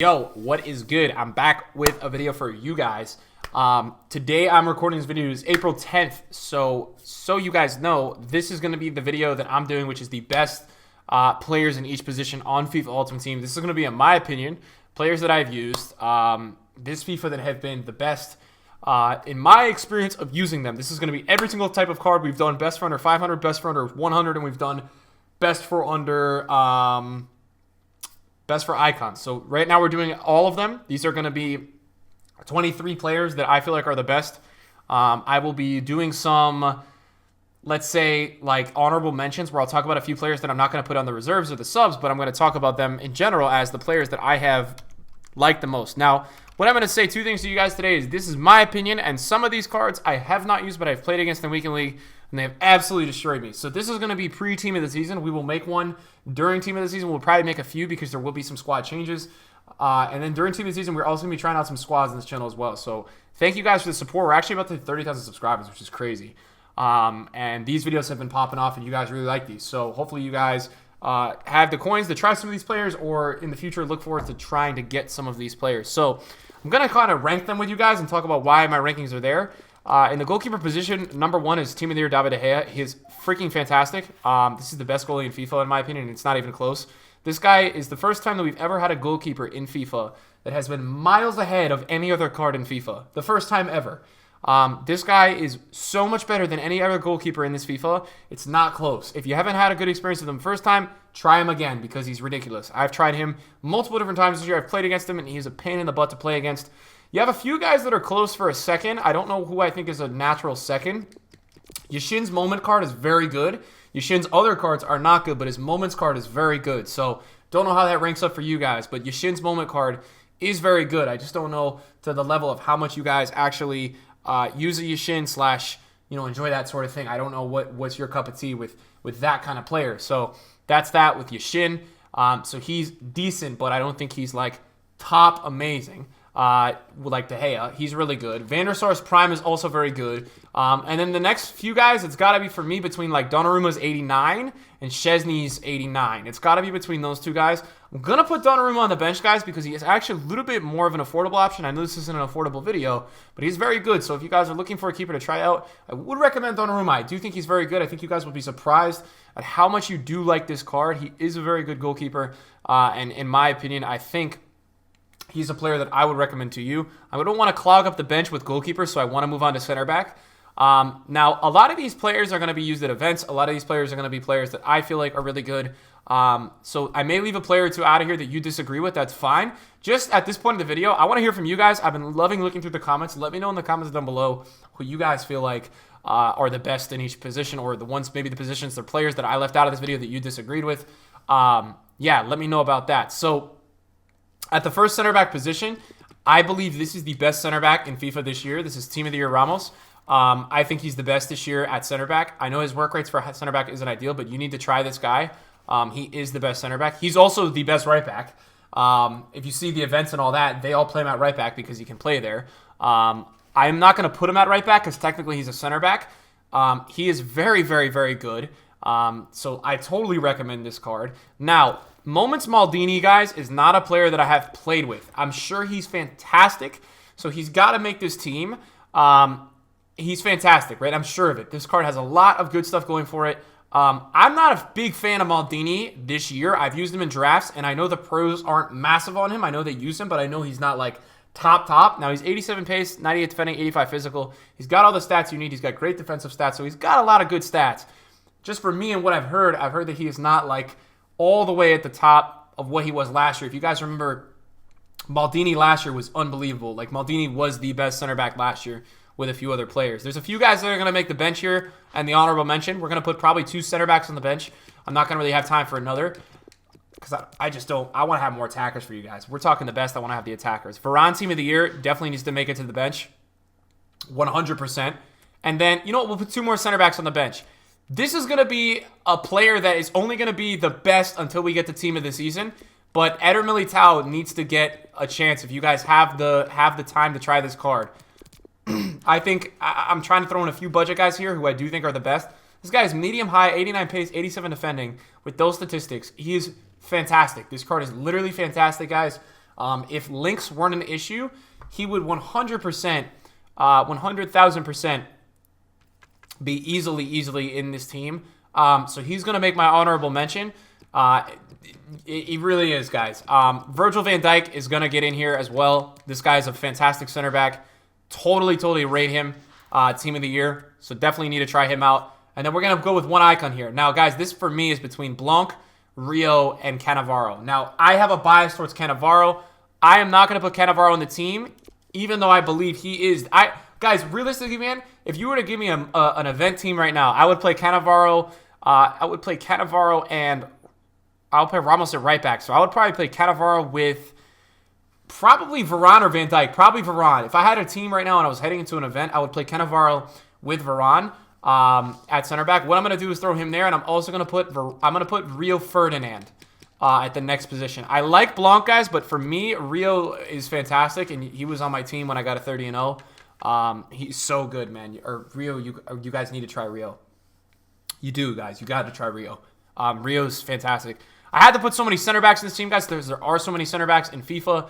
Yo, what is good? I'm back with a video for you guys. Today I'm recording this video. It's April 10th, so you guys know, this is going to be the video that I'm doing, which is the best players in each position on FIFA Ultimate Team. This is going to be, in my opinion, players that I've used this FIFA that have been the best in my experience of using them. This is going to be every single type of card. We've done best for under 500, best for under 100, and we've done best for under... best for icons. So right now we're doing all of them. These are going to be 23 players that I feel like are the best. I will be doing some, let's say, like honorable mentions where I'll talk about a few players that I'm not going to put on the reserves or the subs, but I'm going to talk about them in general as the players that I have liked the most. Now, what I'm going to say, two things to you guys today is this is my opinion, and some of these cards I have not used, but I've played against in the Weekend League, and they have absolutely destroyed me. So this is going to be pre-Team of the Season. We will make one during Team of the Season. We'll probably make a few because there will be some squad changes. And then during Team of the Season, we're also going to be trying out some squads on this channel as well. So thank you guys for the support. We're actually about to hit 30,000 subscribers, which is crazy. And these videos have been popping off, and you guys really like these. So hopefully you guys have the coins to try some of these players, or in the future look forward to trying to get some of these players. So I'm going to kind of rank them with you guys and talk about why my rankings are there. In the goalkeeper position, number one is Team of the Year David De Gea. He is freaking fantastic. This is the best goalie in FIFA, in my opinion, and it's not even close. This guy is the first time that we've ever had a goalkeeper in FIFA that has been miles ahead of any other card in FIFA. The first time ever. This guy is so much better than any other goalkeeper in this FIFA. It's not close. If you haven't had a good experience with him first time, try him again because he's ridiculous. I've tried him multiple different times this year. I've played against him, and he's a pain in the butt to play against. You have a few guys that are close for a second. I don't know who I think is a natural second. Yashin's moment card is very good. Yashin's other cards are not good, but his moments card is very good. So don't know how that ranks up for you guys, but Yashin's moment card is very good. I just don't know to the level of how much you guys actually use a Yashin slash, enjoy that sort of thing. I don't know what's your cup of tea with that kind of player. So that's that with Yashin. So he's decent, but I don't think he's like top amazing. Like De Gea, he's really good. Van der Sar's Prime is also very good. And then the next few guys, it's got to be for me between like Donnarumma's 89 and Szczesny's 89. It's got to be between those two guys. I'm going to put Donnarumma on the bench, guys, because he is actually a little bit more of an affordable option. I know this isn't an affordable video, but he's very good. So if you guys are looking for a keeper to try out, I would recommend Donnarumma. I do think he's very good. I think you guys will be surprised at how much you do like this card. He is a very good goalkeeper. And in my opinion, I think he's a player that I would recommend to you. I don't want to clog up the bench with goalkeepers, so I want to move on to center back. Now, a lot of these players are going to be used at events. A lot of these players are going to be players that I feel like are really good. So I may leave a player or two out of here that you disagree with. That's fine. Just at this point in the video, I want to hear from you guys. I've been loving looking through the comments. Let me know in the comments down below who you guys feel like are the best in each position, or the ones, maybe the positions, the players that I left out of this video that you disagreed with. Yeah, let me know about that. So at the first center back position, I believe this is the best center back in FIFA this year. This is Team of the Year Ramos. I think he's the best this year at center back. I know his work rates for center back isn't ideal, but you need to try this guy. He is the best center back. He's also the best right back. If you see the events and all that, they all play him at right back because he can play there. I'm not going to put him at right back because technically he's a center back. He is very, very, very good. So I totally recommend this card. Now, Moments Maldini, guys, is not a player that I have played with. I'm sure he's fantastic, so he's got to make this team. He's fantastic, right? I'm sure of it. This card has a lot of good stuff going for it. I'm not a big fan of Maldini this year. I've used him in drafts, and I know the pros aren't massive on him. I know they use him, but I know he's not like top. Now, he's 87 pace, 98 defending, 85 physical. He's got all the stats you need. He's got great defensive stats, so he's got a lot of good stats. Just for me and what I've heard that he is not like all the way at the top of what he was last year. If you guys remember, Maldini last year was unbelievable. Like, Maldini was the best center back last year with a few other players. There's a few guys that are going to make the bench here and the honorable mention. We're going to put probably two center backs on the bench. I'm not going to really have time for another because I just don't. I want to have more attackers for you guys. We're talking the best. I want to have the attackers. Varane, Team of the Year, definitely needs to make it to the bench. 100%. And then, you know what? We'll put two more center backs on the bench. This is going to be a player that is only going to be the best until we get to Team of the Season. But Eder Militao needs to get a chance if you guys have the time to try this card. I think I'm trying to throw in a few budget guys here who I do think are the best. This guy is medium high, 89 pace, 87 defending. With those statistics, he is fantastic. This card is literally fantastic, guys. If links weren't an issue, he would 100,000% be easily in this team. So he's going to make my honorable mention. He really is, guys. Virgil van Dijk is going to get in here as well. This guy is a fantastic center back. Totally rate him team of the year. So definitely need to try him out. And then we're going to go with one icon here. Now, guys, this for me is between Blanc, Rio, and Cannavaro. Now, I have a bias towards Cannavaro. I am not going to put Cannavaro on the team, even though I believe he is. Guys, realistically, man, if you were to give me an event team right now, I would play Cannavaro. And I'll play Ramos at right back. So I would probably play Cannavaro with probably Varane or Van Dijk. Probably Varane. If I had a team right now and I was heading into an event, I would play Cannavaro with Varane at center back. What I'm going to do is throw him there, and I'm also going to put Rio Ferdinand at the next position. I like Blanc, guys, but for me, Rio is fantastic, and he was on my team when I got a 30-0. He's so good, man. Or Rio, you guys need to try Rio. You do, guys. You got to try Rio. Rio's fantastic. I had to put so many center backs in this team, guys. There are so many center backs in FIFA.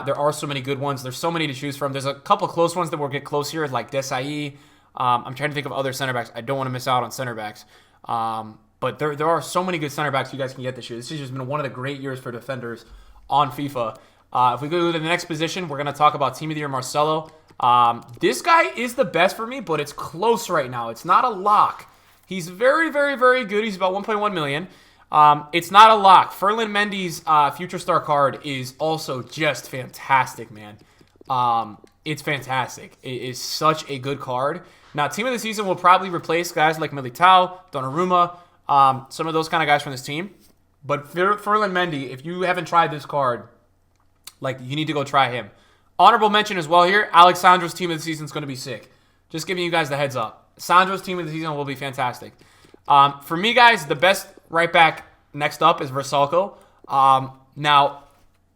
There are so many good ones. There's so many to choose from. There's a couple close ones that will get close here, like Desai. I'm trying to think of other center backs. I don't want to miss out on center backs. But there are so many good center backs you guys can get this year. This has just been one of the great years for defenders on FIFA. If we go to the next position, we're going to talk about Team of the Year Marcelo. This guy is the best for me, but it's close right now. It's not a lock. He's very good. He's about 1.1 million. It's not a lock. Ferland Mendy's Future Star card is also just fantastic, man. It's fantastic. It is such a good card. Now, Team of the Season will probably replace guys like Militao, Donnarumma, some of those kind of guys from this team. But Ferland Mendy, if you haven't tried this card, like, you need to go try him. Honorable mention as well here, Alexandro's Team of the Season is going to be sick. Just giving you guys the heads up. Sandro's Team of the Season will be fantastic. For me, guys, the best right back next up is Versalco. Now,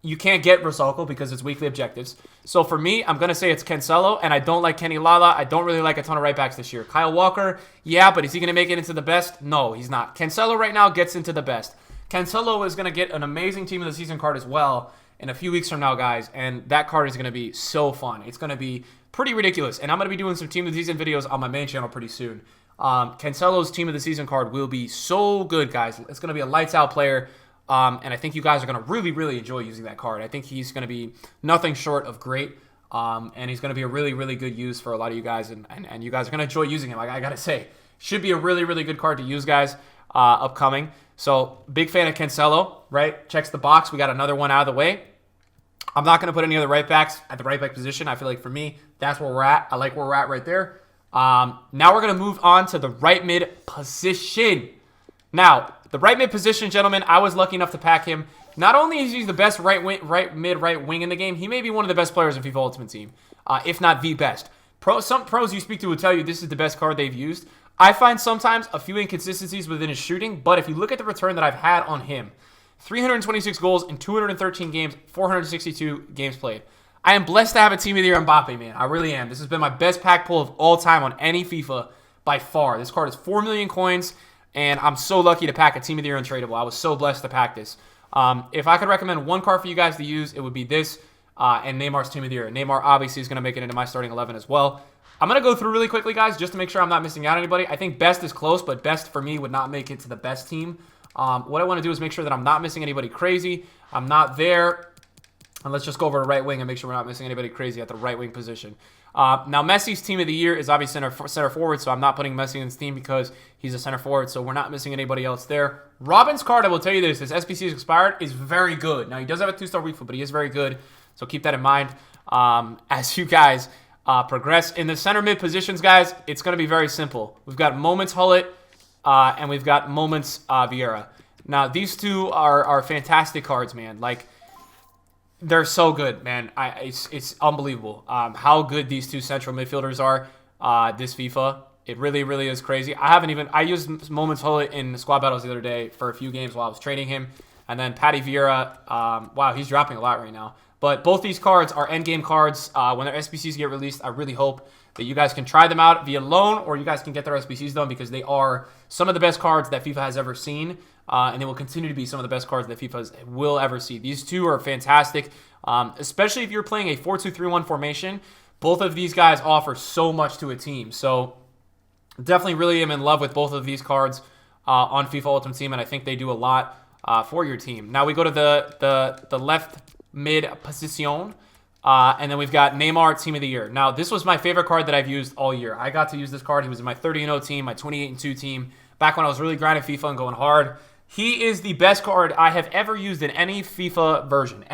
you can't get Versalco because it's weekly objectives. So for me, I'm going to say it's Cancelo, and I don't like Kenny Lala. I don't really like a ton of right backs this year. Kyle Walker, yeah, but is he going to make it into the best? No, he's not. Cancelo right now gets into the best. Cancelo is going to get an amazing Team of the Season card as well in a few weeks from now, guys, and that card is going to be so fun. It's going to be pretty ridiculous, and I'm going to be doing some Team of the Season videos on my main channel pretty soon. Cancelo's Team of the Season card will be so good, guys. It's going to be a lights-out player, and I think you guys are going to really enjoy using that card. I think he's going to be nothing short of great, and he's going to be a really good use for a lot of you guys, and you guys are going to enjoy using him. I got to say, should be a really good card to use, guys, upcoming. So, big fan of Cancelo, right? Checks the box. We got another one out of the way. I'm not going to put any other right backs at the right back position. I feel like for me, that's where we're at. I like where we're at right there. Now we're going to move on to the right mid position. Now, the right mid position, gentlemen, I was lucky enough to pack him. Not only is he the best right wing in the game, he may be one of the best players in FIFA Ultimate Team, if not the best. Some pros you speak to will tell you this is the best card they've used. I find sometimes a few inconsistencies within his shooting, but if you look at the return that I've had on him, 326 goals in 213 games, 462 games played. I am blessed to have a Team of the Year Mbappe, man. I really am. This has been my best pack pull of all time on any FIFA by far. This card is 4 million coins, and I'm so lucky to pack a Team of the Year Untradeable. I was so blessed to pack this. If I could recommend one card for you guys to use, it would be this and Neymar's Team of the Year. Neymar obviously is going to make it into my starting 11 as well. I'm going to go through really quickly, guys, just to make sure I'm not missing out on anybody. I think best is close, but best for me would not make it to the best team. What I want to do is make sure that I'm not missing anybody crazy. I'm not there. And let's just go over to right wing and make sure we're not missing anybody crazy at the right wing position. Now, Messi's Team of the Year is obviously center forward, so I'm not putting Messi in his team because he's a center forward, so we're not missing anybody else there. Robin's card, I will tell you this, his SBC is expired, is very good. Now, he does have a 2-star weak foot, but he is very good, so keep that in mind as you guys progress. In the center mid positions, guys, it's going to be very simple. We've got Moments Hullet, and we've got Moments Vieira. Now, these two are fantastic cards, man. Like, they're so good, man. It's unbelievable how good these two central midfielders are this FIFA. It really is crazy. I used Moments Hullet in squad battles the other day for a few games while I was training him. And then Patty Vieira, wow, he's dropping a lot right now. But both these cards are endgame cards. When their SBCs get released, I really hope that you guys can try them out via loan, or you guys can get their SBCs done, because they are some of the best cards that FIFA has ever seen, and they will continue to be some of the best cards that FIFA will ever see. These two are fantastic. especially if you're playing a 4-2-3-1 formation. Both of these guys offer so much to a team. So definitely really am in love with both of these cards on FIFA Ultimate Team, and I think they do a lot for your team. Now we go to the left mid position, and then we've got Neymar Team of the Year. Now this was my favorite card that I've used all year. I got to use this card. He was in my 30-0 team, my 28-2 team, back when I was really grinding FIFA and going hard. He is the best card I have ever used in any FIFA version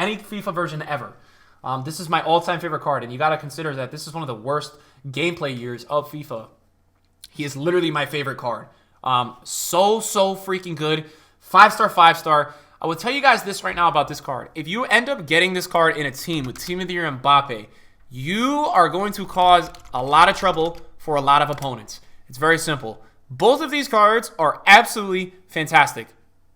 ever. This is my all-time favorite card, and you got to consider that this is one of the worst gameplay years of FIFA. He is literally my favorite card. So freaking good. 5-star, 5-star. I will tell you guys this right now about this card. If you end up getting this card in a team with Team of the Year Mbappe, you are going to cause a lot of trouble for a lot of opponents. It's very simple. Both of these cards are absolutely fantastic.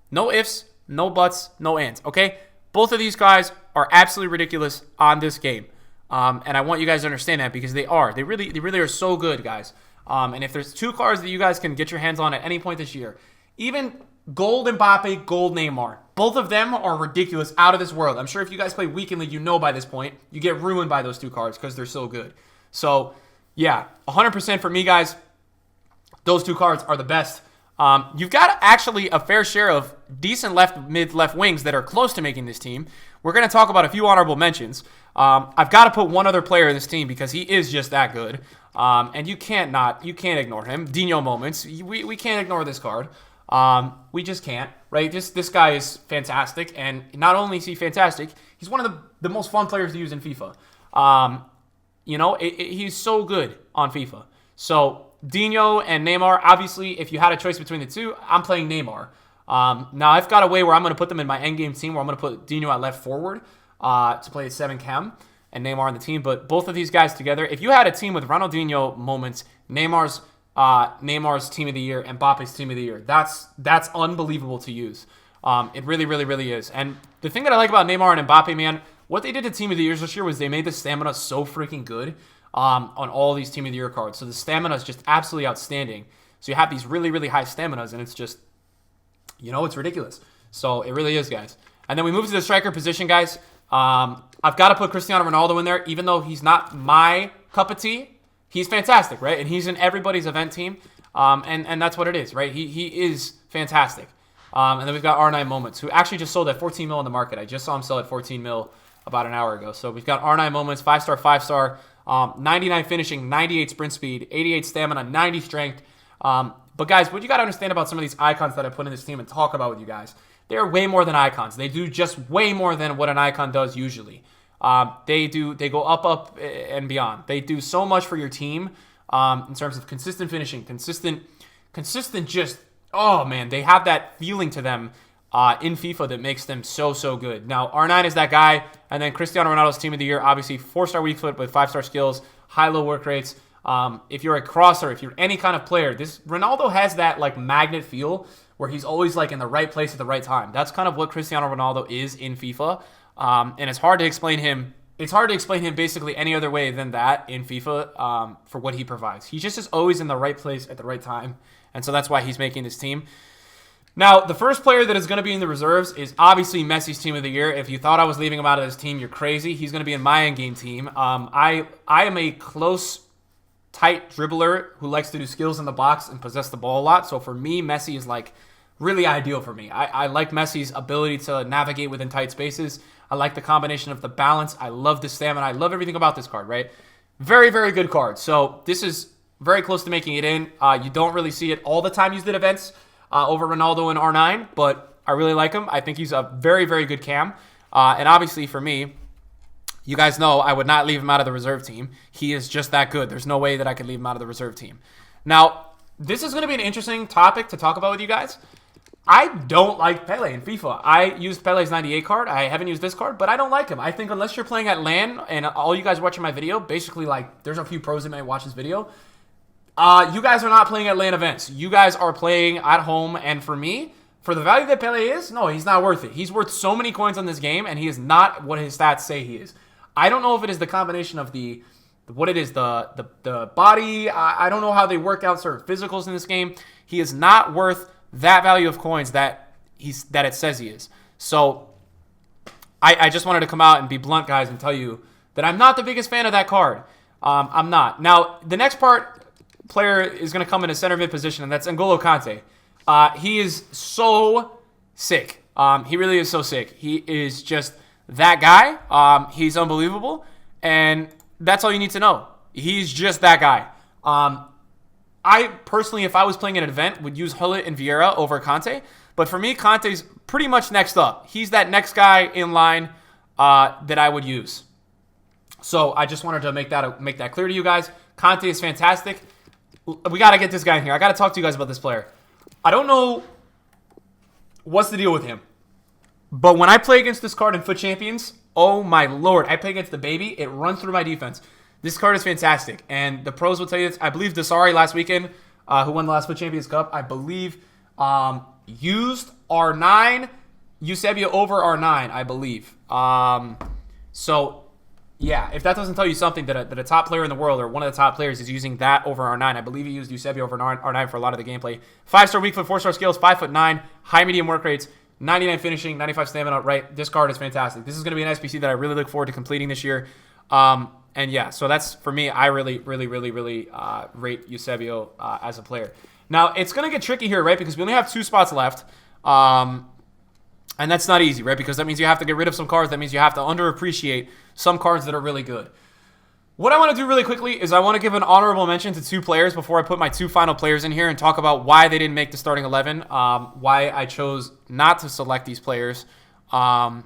No ifs, no buts, no ands, okay? Both of these guys are absolutely ridiculous on this game. And I want you guys to understand that because they are. They really are so good, guys. And if there's two cards that you guys can get your hands on at any point this year, even gold Mbappe, gold Neymar, both of them are ridiculous, out of this world. I'm sure if you guys play Weekend League, you know by this point, you get ruined by those two cards because they're so good. So, yeah, 100% for me, guys. Those two cards are the best. You've got actually a fair share of decent mid left wings that are close to making this team. We're going to talk about a few honorable mentions. I've got to put one other player in this team because he is just that good. And you can't ignore him. Dino moments. We can't ignore this card. We just can't, right? This guy is fantastic. And not only is he fantastic, he's one of the most fun players to use in FIFA. He's so good on FIFA. So Dino and Neymar, obviously, if you had a choice between the two, I'm playing Neymar. Now, I've got a way where I'm going to put them in my endgame team where I'm going to put Dino at left forward to play a 7 chem and Neymar on the team. But both of these guys together, if you had a team with Ronaldinho moments, Neymar's Team of the Year, and Mbappe's Team of the Year, that's unbelievable to use. It really is. And the thing that I like about Neymar and Mbappe, man, what they did to Team of the Years this year was they made the stamina so freaking good on all these Team of the Year cards. So the stamina is just absolutely outstanding. So you have these really high staminas, and it's just, it's ridiculous. So it really is, guys. And then we move to the striker position, guys. I've got to put Cristiano Ronaldo in there, even though he's not my cup of tea. He's fantastic, right? And he's in everybody's event team. And that's what it is, right? He is fantastic. And then we've got R9 Moments, who actually just sold at 14 mil in the market. I just saw him sell at 14 mil about an hour ago. So we've got R9 Moments, 5-star, 5-star, 99 finishing, 98 sprint speed, 88 stamina, 90 strength. But guys, what you got to understand about some of these icons that I put in this team and talk about with you guys, they're way more than icons. They do just way more than what an icon does usually. They go up and beyond. They do so much for your team in terms of consistent finishing, consistent just, oh man, they have that feeling to them in FIFA that makes them so good. Now, R9 is that guy, and then Cristiano Ronaldo's Team of the Year, obviously 4-star weak foot with 5-star skills, high-low work rates. If you're a crosser, if you're any kind of player, this Ronaldo has that like magnet feel where he's always like in the right place at the right time. That's kind of what Cristiano Ronaldo is in FIFA. And it's hard to explain him. It's hard to explain him basically any other way than that in FIFA for what he provides. He just is always in the right place at the right time. And so that's why he's making this team. Now, the first player that is going to be in the reserves is obviously Messi's Team of the Year. If you thought I was leaving him out of this team, you're crazy. He's going to be in my endgame team. I am a close, tight dribbler who likes to do skills in the box and possess the ball a lot. So for me, Messi is like really ideal for me. I like Messi's ability to navigate within tight spaces. I like the combination of the balance. I love the stamina. I love everything about this card, right? Very good card. So this is very close to making it in. You don't really see it all the time used at events over Ronaldo and R9, but I really like him. I think he's a very good cam. And obviously for me, you guys know I would not leave him out of the reserve team. He is just that good. There's no way that I could leave him out of the reserve team. Now, this is going to be an interesting topic to talk about with you guys. I don't like Pele in FIFA. I used Pele's 98 card. I haven't used this card, but I don't like him. I think unless you're playing at LAN, and all you guys watching my video, basically like there's a few pros that may watch this video, you guys are not playing at LAN events. You guys are playing at home, and for me, for the value that Pele is, no, he's not worth it. He's worth so many coins on this game, and he is not what his stats say he is. I don't know if it is the combination of the body. I don't know how they work out certain physicals in this game. He is not worth that value of coins that it says he is. So I just wanted to come out and be blunt, guys, and tell you that I'm not the biggest fan of that card. I'm not. Now, the next player is going to come in a center mid position, and that's N'Golo Kante. He is so sick. He really is so sick. He is just that guy. He's unbelievable, and that's all you need to know. He's just that guy. I personally, if I was playing an event, would use Hullet and Vieira over Kante. But for me, Kante's pretty much next up. He's that next guy in line that I would use. So I just wanted to make that clear to you guys. Kante is fantastic. We got to get this guy in here. I got to talk to you guys about this player. I don't know what's the deal with him. But when I play against this card in Foot Champions, oh my lord, I play against the baby. It runs through my defense. This card is fantastic. And the pros will tell you this. I believe Desari last weekend, who won the last Foot Champions Cup, I believe used R9, Eusebio over R9, I believe. So, yeah, if that doesn't tell you something that a top player in the world or one of the top players is using that over R9, I believe he used Eusebio over R9 for a lot of the gameplay. 5-star weak foot, 4-star skills, 5'9", high medium work rates, 99 finishing, 95 stamina. Right, this card is fantastic. This is going to be an SBC that I really look forward to completing this year. And yeah, so that's for me. I really rate Eusebio as a player. Now it's going to get tricky here, right? Because we only have 2 spots left. And that's not easy, right? Because that means you have to get rid of some cards. That means you have to underappreciate some cards that are really good. What I want to do really quickly is I want to give an honorable mention to 2 players before I put my 2 final players in here and talk about why they didn't make the starting 11, why I chose not to select these players, and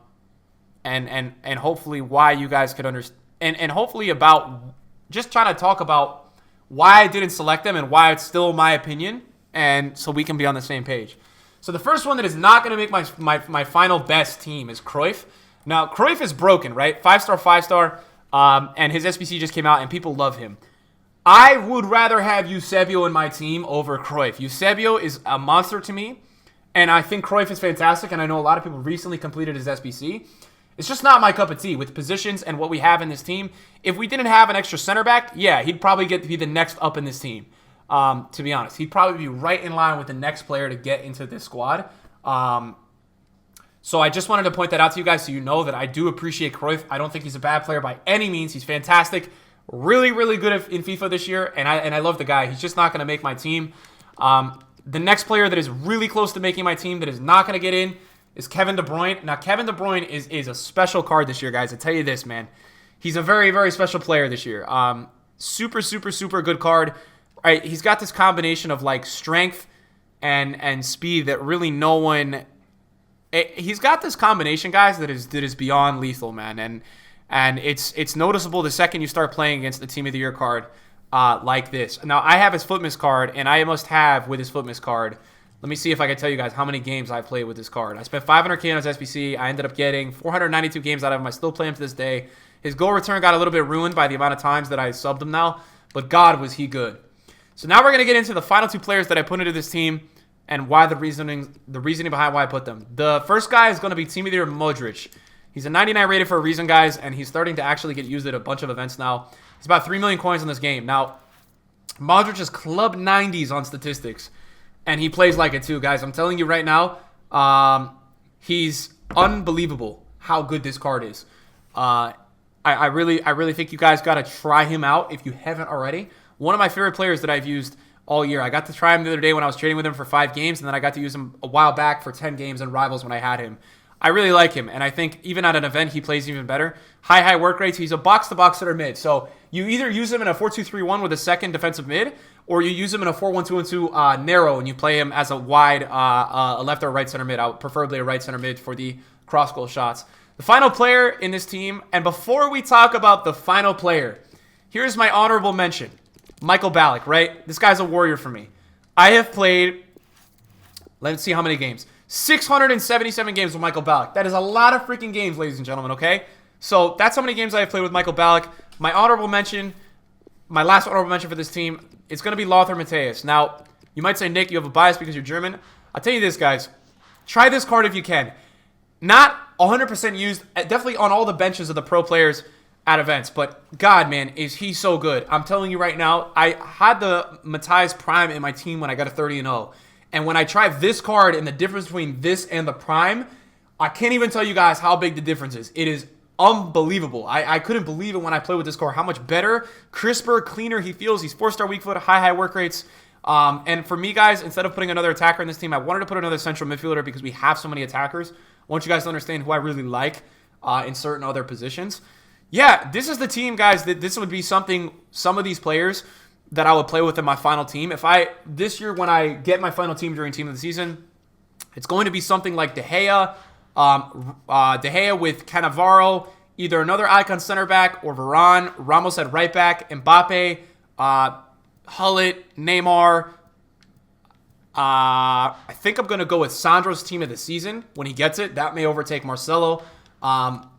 hopefully why you guys could understand, and hopefully about just trying to talk about why I didn't select them and why it's still my opinion, and so we can be on the same page. So the first one that is not going to make my final best team is Cruyff. Now, Cruyff is broken, right? 5-star, 5-star, and his SBC just came out, and people love him. I would rather have Eusebio in my team over Cruyff. Eusebio is a monster to me, and I think Cruyff is fantastic, and I know a lot of people recently completed his SBC. It's just not my cup of tea with positions and what we have in this team. If we didn't have an extra center back, yeah, he'd probably get to be the next up in this team. To be honest, he'd probably be right in line with the next player to get into this squad. So I just wanted to point that out to you guys so you know that I do appreciate Cruyff. I don't think he's a bad player by any means. He's fantastic. Really good in FIFA this year, and I love the guy. He's just not going to make my team. The next player that is really close to making my team that is not going to get in is Kevin De Bruyne. Now, Kevin De Bruyne is a special card this year, guys. I tell you this, man. He's a very special player this year. Super good card. Right, he's got this combination of like strength and speed that really no one. He's got this combination, guys, that is beyond lethal, man. And it's noticeable the second you start playing against the Team of the Year card like this. Now I have his foot miss card, and I must have with his foot miss card. Let me see if I can tell you guys how many games I played with this card. I spent 500K on his SBC. I ended up getting 492 games out of him. I still play him to this day. His goal return got a little bit ruined by the amount of times that I subbed him now, but God was he good. So now we're going to get into the final 2 players that I put into this team and why the reasoning behind why I put them. The first guy is going to be Team of the Year Modric. He's a 99 rated for a reason, guys, and he's starting to actually get used at a bunch of events now. He's about 3 million coins in this game. Now, Modric is club 90s on statistics, and he plays like it too, guys. I'm telling you right now, he's unbelievable how good this card is. I really think you guys got to try him out if you haven't already. One of my favorite players that I've used all year. I got to try him the other day when I was trading with him for 5 games, and then I got to use him a while back for 10 games in Rivals when I had him. I really like him, and I think even at an event, he plays even better. High work rates. He's a box-to-box center mid. So you either use him in a 4-2-3-1 with a second defensive mid, or you use him in a 4-1-2-2 narrow, and you play him as a wide a left or right center mid. Preferably a right center mid for the cross-goal shots. The final player in this team, and before we talk about the final player, here's my honorable mention. Michael Ballack, right? This guy's a warrior for me. I have played, let's see how many games. 677 games with Michael Ballack. That is a lot of freaking games, ladies and gentlemen, okay? So that's how many games I have played with Michael Ballack. My honorable mention, my last honorable mention for this team, it's going to be Lothar Matthäus. Now, you might say, Nick, you have a bias because you're German. I'll tell you this, guys. Try this card if you can. Not 100% used, definitely on all the benches of the pro players at events, but God, man, is he so good. I'm telling you right now, I had the Matthäus Prime in my team when I got a 30-0. And when I tried this card and the difference between this and the Prime, I can't even tell you guys how big the difference is. It is unbelievable. I couldn't believe it when I played with this car, how much better, crisper, cleaner he feels. He's 4-star weak foot, high work rates. And for me, guys, instead of putting another attacker in this team, I wanted to put another central midfielder because we have so many attackers. I want you guys to understand who I really like in certain other positions. Yeah, this is the team, guys, that this would be something, some of these players that I would play with in my final team. This year when I get my final team during team of the season, it's going to be something like De Gea, De Gea with Cannavaro, either another icon center back or Varane, Ramos at right back, Mbappe, Hullet, Neymar. I think I'm going to go with Sandro's team of the season when he gets it. That may overtake Marcelo.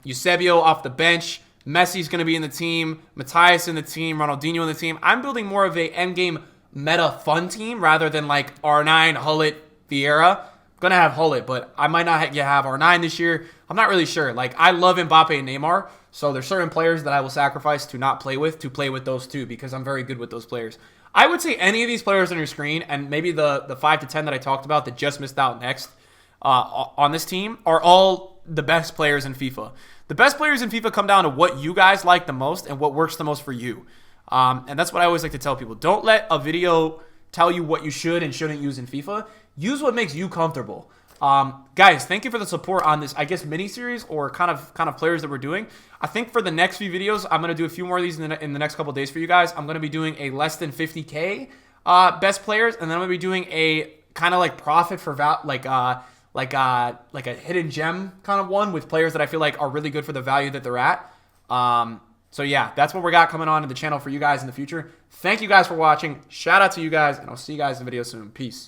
Eusebio off the bench. Messi's going to be in the team. Matthias in the team. Ronaldinho in the team. I'm building more of a endgame meta fun team rather than like R9, Hullet, Vieira. Going to have Hullet, but I might not have R9 this year. I'm not really sure. Like, I love Mbappe and Neymar, so there's certain players that I will sacrifice to not play with to play with those two because I'm very good with those players. I would say any of these players on your screen, and maybe the 5 to 10 that I talked about that just missed out next on this team, are all the best players in FIFA. The best players in FIFA come down to what you guys like the most and what works the most for you. And that's what I always like to tell people. Don't let a video tell you what you should and shouldn't use in FIFA. Use what makes you comfortable. Guys, thank you for the support on this, I guess, mini-series or kind of players that we're doing. I think for the next few videos, I'm going to do a few more of these in the next couple of days for you guys. I'm going to be doing a less than 50K best players, and then I'm going to be doing a kind of like profit for like a hidden gem kind of one with players that I feel like are really good for the value that they're at. So yeah, that's what we got coming on to the channel for you guys in the future. Thank you guys for watching. Shout out to you guys, and I'll see you guys in the video soon. Peace.